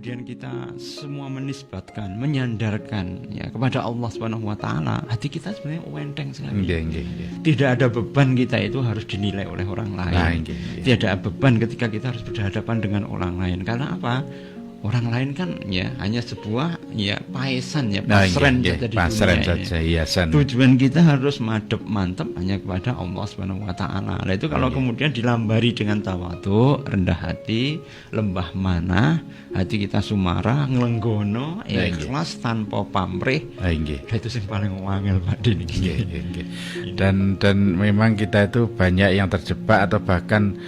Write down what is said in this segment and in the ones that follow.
kemudian kita semua menisbatkan, menyandarkan ya kepada Allah Subhanahu wa taala, hati kita sebenarnya enteng sekali. Tidak ada beban kita itu harus dinilai oleh orang lain. Tidak ada beban ketika kita harus berhadapan dengan orang lain. Karena apa? Orang lain kan ya hanya sebuah ya paesan ya, pasren saja di dunia saja, hiasan. Tujuan kita harus madep mantep hanya kepada Allah Subhanahu wa taala. Nah itu kalau kemudian dilambari dengan tawadhu, rendah hati, lembah manah, hati kita sumara, nglenggono, ikhlas tanpa pamrih. Itu yang paling wangel Pak Dini. Dan memang kita itu banyak yang terjebak atau bahkan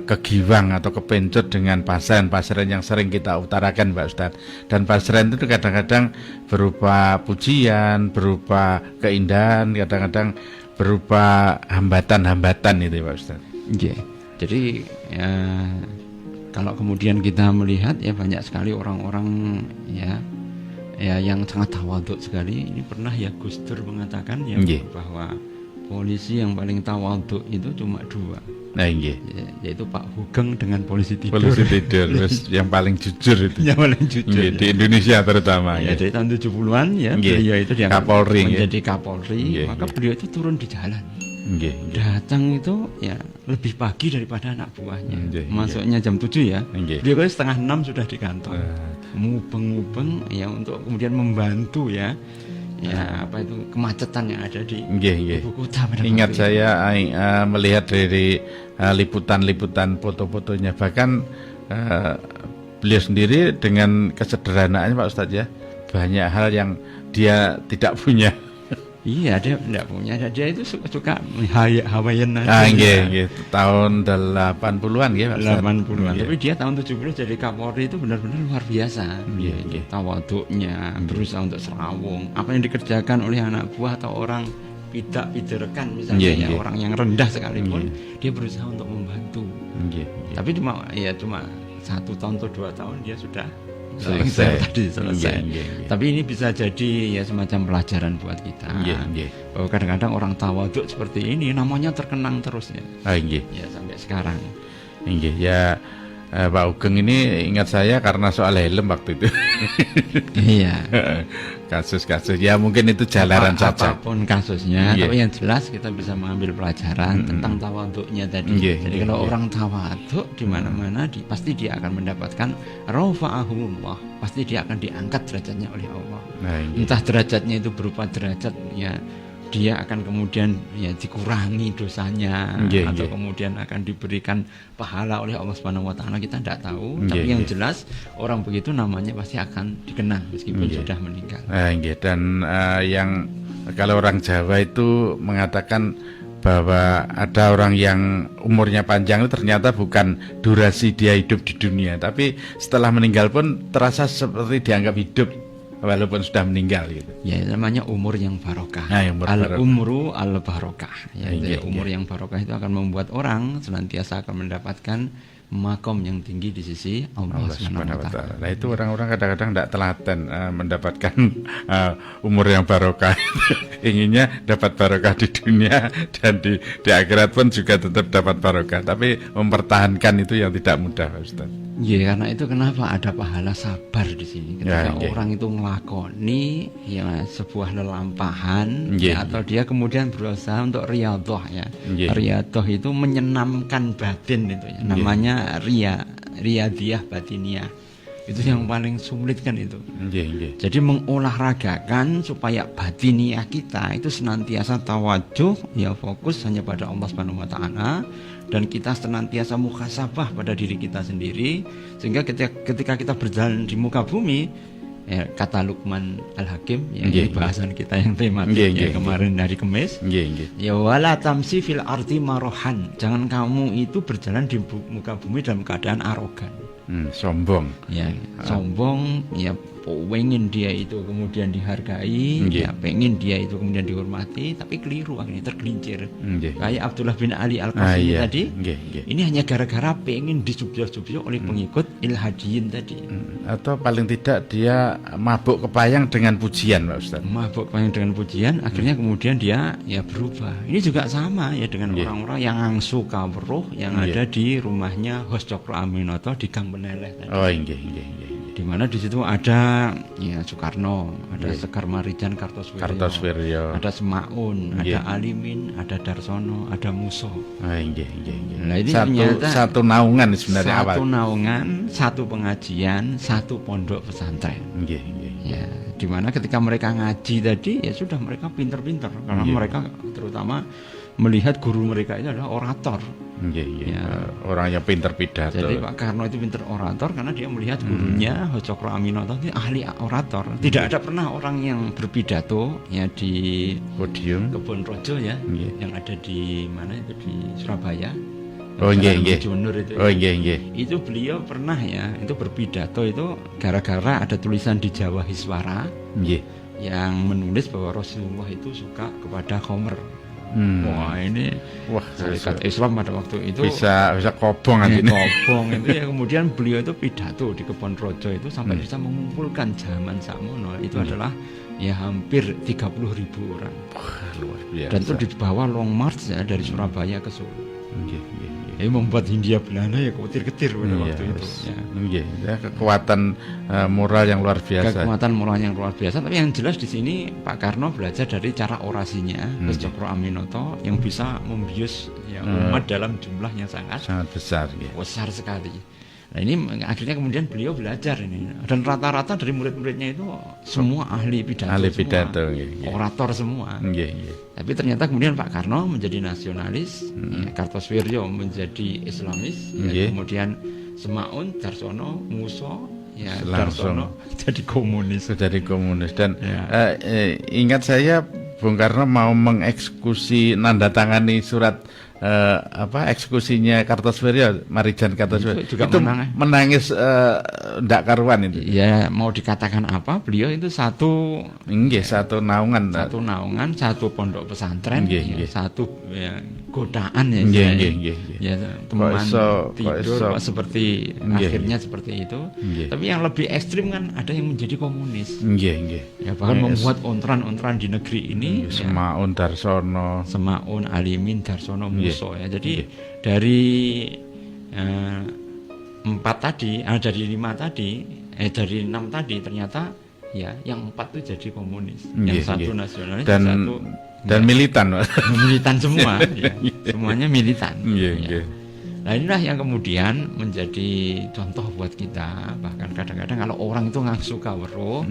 kegiwang atau kepencut dengan pasren yang sering kita utarakan Pak Ustadz. Dan pasren itu kadang-kadang berupa pujian, berupa keindahan, kadang-kadang berupa hambatan-hambatan itu Pak Ustadz. Jadi kalau kemudian kita melihat ya banyak sekali orang-orang ya yang sangat tawadhu sekali. Ini pernah ya Gus Dur mengatakan ya bahwa polisi yang paling tawadhu itu cuma dua. Yaitu Pak Hugeng dengan polisi tidur. Yang paling jujur itu. Yang paling jujur di Indonesia terutama. Dari tahun 70-an ya beliau itu diangkat Kapolri, menjadi Kapolri. Maka beliau itu turun di jalan. Datang itu ya lebih pagi daripada anak buahnya. Masuknya jam 7 ya. Beliau setengah 6 sudah di kantor. Mubeng-mubeng ya untuk kemudian membantu ya apa itu kemacetan yang ada di ibu kota. Ingat saya melihat dari liputan-liputan foto-fotonya, bahkan beliau sendiri dengan kesederhanaannya Pak Ustadz ya, banyak hal yang dia tidak punya. Iya, dia tidak punya. Dia itu suka Hawaiian tahun 80-an ya Pak Ustadz. 80-an. Tapi dia tahun 70 jadi Kapolri itu benar-benar luar biasa. Tawaduknya, berusaha untuk serawung. Apa yang dikerjakan oleh anak buah atau orang pidak-piderekan misalnya orang yang rendah sekalipun, dia berusaha untuk membantu. Tapi cuma 1 tahun atau 2 tahun dia sudah selesai. Tapi ini bisa jadi ya semacam pelajaran buat kita. Bahwa kadang-kadang orang tawaduk seperti ini namanya terkenang terus ya. Ya sampai sekarang. Pak Hugeng ini ingat saya karena soal helm waktu itu. Kasus-kasus ya mungkin itu jalanan saja. Apapun kasusnya, tapi yang jelas kita bisa mengambil pelajaran tentang tawaduknya tadi. Jadi kalau orang tawaduk di mana-mana pasti dia akan mendapatkan rafa'ahullah, pasti dia akan diangkat derajatnya oleh Allah. Entah derajatnya itu berupa derajat ya dia akan kemudian ya dikurangi dosanya atau kemudian akan diberikan pahala oleh Allah Subhanahu wa taala, kita tidak tahu. Tapi yang jelas orang begitu namanya pasti akan dikenang meskipun sudah meninggal. Dan yang kalau orang Jawa itu mengatakan bahwa ada orang yang umurnya panjang itu ternyata bukan durasi dia hidup di dunia, tapi setelah meninggal pun terasa seperti dianggap hidup walaupun sudah meninggal gitu. Ya namanya umur yang barokah. Al-umru al-barokah. Umur yang barokah itu akan membuat orang senantiasa akan mendapatkan makom yang tinggi di sisi Allah Subhanahu wa taala. Nah itu orang-orang kadang-kadang tidak telaten mendapatkan umur yang barokah. Inginnya dapat barokah di dunia dan di akhirat pun juga tetap dapat barokah. Tapi mempertahankan itu yang tidak mudah, Pak Ustaz. Karena itu kenapa ada pahala sabar di sini. Ketika orang itu melakoni ya sebuah lelampahan atau dia kemudian berusaha untuk riyadhah ya. Riyadhah itu menyenamkan batin itu ya. Namanya riyadhiyah batiniyah. Itu yang paling sulit kan itu. Jadi mengolahragakan supaya batiniah kita itu senantiasa tawajuh ya, fokus hanya pada Allah Subhanahu wa taala, dan kita senantiasa muhasabah pada diri kita sendiri, sehingga ketika kita berjalan di muka bumi ya, kata Luqman Al-Hakim ya, bahasan kita yang tematik kemarin hari Kamis, ya wala tamsi fil ardi marohan, jangan kamu itu berjalan di muka bumi dalam keadaan arogan. Sombong sombong ya, pengen dia itu kemudian dihargai, pengen dia itu kemudian dihormati, tapi keliru, akhirnya tergelincir. Kayak Abdullah bin Ali Al-Qasimi tadi, ini hanya gara-gara pengen disubyuh-subyuh oleh pengikut ilhadiyin tadi. Atau paling tidak dia mabuk kepayang dengan pujian, Pak Ustaz. Mabuk kepayang dengan pujian, akhirnya kemudian dia ya berubah. Ini juga sama ya dengan orang-orang yang angsu kawruh yang ada di rumahnya Hos Cokro Aminoto di Gang Peneleh tadi. Oh, di di mana di situ ada ya Soekarno, ada Sekar Marijan Kartosoewirjo, ada Semaun, ada Alimin, ada Darsono, ada Muso. Nah, ini satu naungan sebenarnya satu naungan, satu pengajian, satu pondok pesantren. Ya, di mana ketika mereka ngaji tadi ya sudah mereka pinter-pinter karena mereka terutama melihat guru mereka itu adalah orator. Ya. Orang yang pinter pidato. Jadi Pak Karno itu pinter orator karena dia melihat gurunya Cokro Aminoto itu ahli orator. Tidak ada pernah orang yang berpidato ya di podium Kebon Rojo ya, yang ada di mana itu di Surabaya. Itu beliau pernah ya itu berpidato itu gara-gara ada tulisan di Jawa Hiswara yang menulis bahwa Rasulullah itu suka kepada Khomer. Syarikat Islam pada waktu itu bisa kobong kobong itu ya. Kemudian beliau itu pidato di Kebon Rojo itu sampai bisa mengumpulkan zaman sakmono itu adalah ya hampir 30.000 orang. Luar biasa. Dan itu dibawa long march ya dari Surabaya ke Solo. Ini membuat Hindia Belanda ya ketir-ketir pada waktu itu. Ya, kekuatan moral yang luar biasa. Kekuatan moral yang luar biasa. Tapi yang jelas di sini Pak Karno belajar dari cara orasinya Gus Cokro Aminoto yang bisa membius ya, umat dalam jumlah yang sangat besar. Besar sekali. Nah ini akhirnya kemudian beliau belajar ini. Dan rata-rata dari murid-muridnya itu semua ahli pidato, orator semua. Tapi ternyata kemudian Pak Karno menjadi nasionalis, Kartosoewirjo menjadi Islamis, kemudian Semaun, Darsono, Muso, Darsono jadi komunis. Dan ingat saya Bung Karno mau mengeksekusi nandatangani surat eksekusinya Kartosoewirjo, Marijan Kartosoewirjo itu menangis ndak karuan itu. Ya mau dikatakan apa? Beliau itu satu naungan, satu pondok pesantren, satu godaan teman tidur seperti akhirnya seperti itu. Tapi yang lebih ekstrim kan ada yang menjadi komunis. Ya bahkan membuat ontran-ontran di negeri ini. Semaun, Darsono, Alimin, Darsono, Muso ya. Jadi dari 4 tadi, dari 5 tadi, dari 6 tadi ternyata ya yang 4 itu jadi komunis, yang satu nasionalis, dan militan semua, semuanya militan. Nah inilah yang kemudian menjadi contoh buat kita. Bahkan kadang-kadang kalau orang itu nggak suka weruh,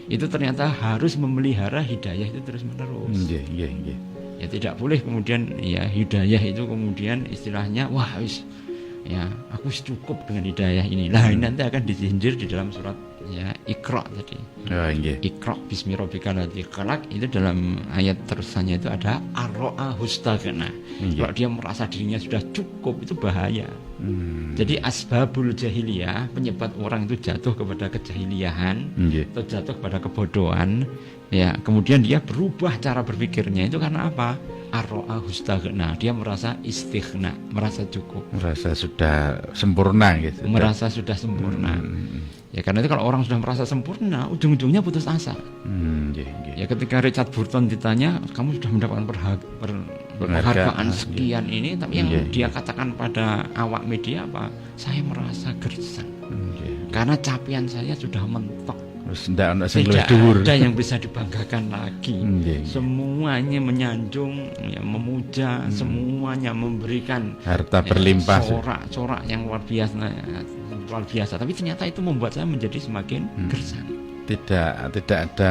itu ternyata harus memelihara hidayah itu terus menerus. Ya tidak boleh kemudian ya hidayah itu kemudian istilahnya wah ya aku cukup dengan hidayah ini. Nah ini nanti akan disindir di dalam surat ya Iqra tadi. Iqra bismi rabbikal ladzi khalaq itu dalam ayat terusannya itu ada ar-ra'a hustaghna. Kalau dia merasa dirinya sudah cukup itu bahaya. Jadi asbabul jahiliyah, penyebab orang itu jatuh kepada kejahiliahan atau jatuh kepada kebodohan, ya kemudian dia berubah cara berpikirnya itu karena apa? Ar-ra'a hustaghna, dia merasa istighna, merasa cukup, merasa sudah sempurna gitu. Merasa sudah sempurna. Ya karena itu kalau orang sudah merasa sempurna, ujung-ujungnya putus asa. Ya ketika Richard Burton ditanya, kamu sudah mendapatkan penghargaan sekian ini, tapi yang dia katakan pada awak media apa? Saya merasa gersang. Karena capaian saya sudah mentok. Tidak ada yang bisa dibanggakan lagi. Semuanya menyanjung, ya, memuja, semuanya memberikan harta berlimpah, corak yang luar biasa. Tapi ternyata itu membuat saya menjadi semakin gersang. Tidak ada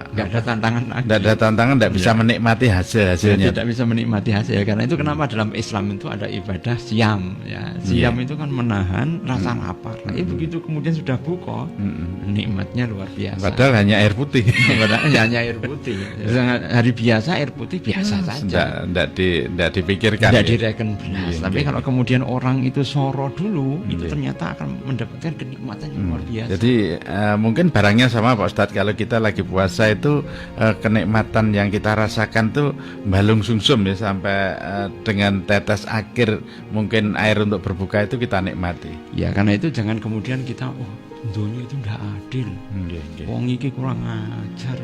nggak ada tantangan lagi. Tidak ada tantangan, tidak bisa menikmati hasilnya. Tidak bisa menikmati hasil. Karena itu kenapa dalam Islam itu ada ibadah siam. Ya, siam itu kan menahan rasa lapar. Nah, begitu kemudian sudah buka, nikmatnya luar biasa. Padahal hanya air putih. Padahal hanya air putih. Hari biasa air putih biasa saja. Tidak dipikirkan. Tidak direken belas. Tapi kalau kemudian orang itu soro dulu, itu ternyata akan mendapatkan kenikmatan yang luar biasa. Jadi mungkin barangnya sama Pak Ustadz, kalau kita lagi puasa itu kenikmatan yang kita rasakan tuh balung sumsum ya, sampai dengan tetes akhir mungkin air untuk berbuka itu kita nikmati. Ya karena itu jangan kemudian kita dunia itu ndak adil. Wong iki kurang ajar.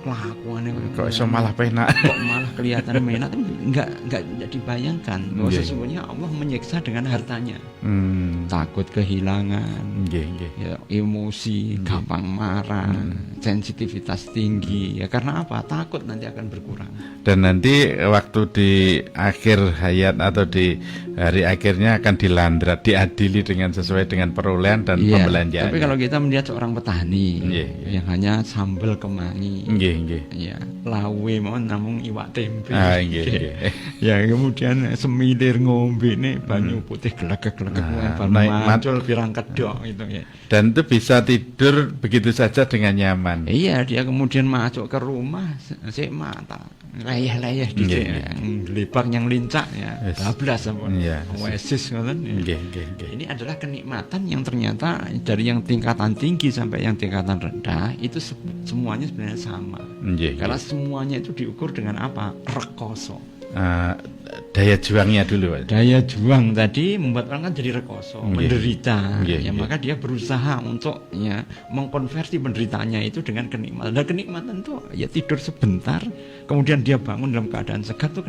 Kelakuannya kok iso malah penak. Kok malah kelihatan enak. Enggak dibayangkan bahwa sesungguhnya Allah menyiksa dengan hartanya. Takut kehilangan. Ya, emosi, gampang marah, sensitivitas tinggi. Ya karena apa? Takut nanti akan berkurang. Dan nanti waktu di akhir hayat atau di hari akhirnya akan dilandrat, diadili dengan sesuai dengan perolehan dan pembelanjaan. Tapi kalau kita melihat seorang petani yang hanya sambal kemangi, ya lawe mau namung iwak tempe, ya kemudian semilir ngombe nih banyu putih gelegek-gelegek, muncul pirang kedok gitu ya. Dan itu bisa tidur begitu saja dengan nyaman. Iya, dia kemudian masuk ke rumah si mata layah-layah di lebar yang lincah ya, bablas apa oasis ngoten. Ini adalah kenikmatan yang ternyata dari yang tingkatan tinggi sampai yang tingkatan rendah itu semuanya sebenarnya sama. Karena semuanya itu diukur dengan apa? Rekoso. Daya juangnya dulu, Pak. Daya juang tadi membuat orang kan jadi rekoso, menderita. Maka dia berusaha untuk mengkonversi penderitaannya itu dengan kenikmatan. Dan kenikmatan itu ya tidur sebentar, kemudian dia bangun dalam keadaan segar tuh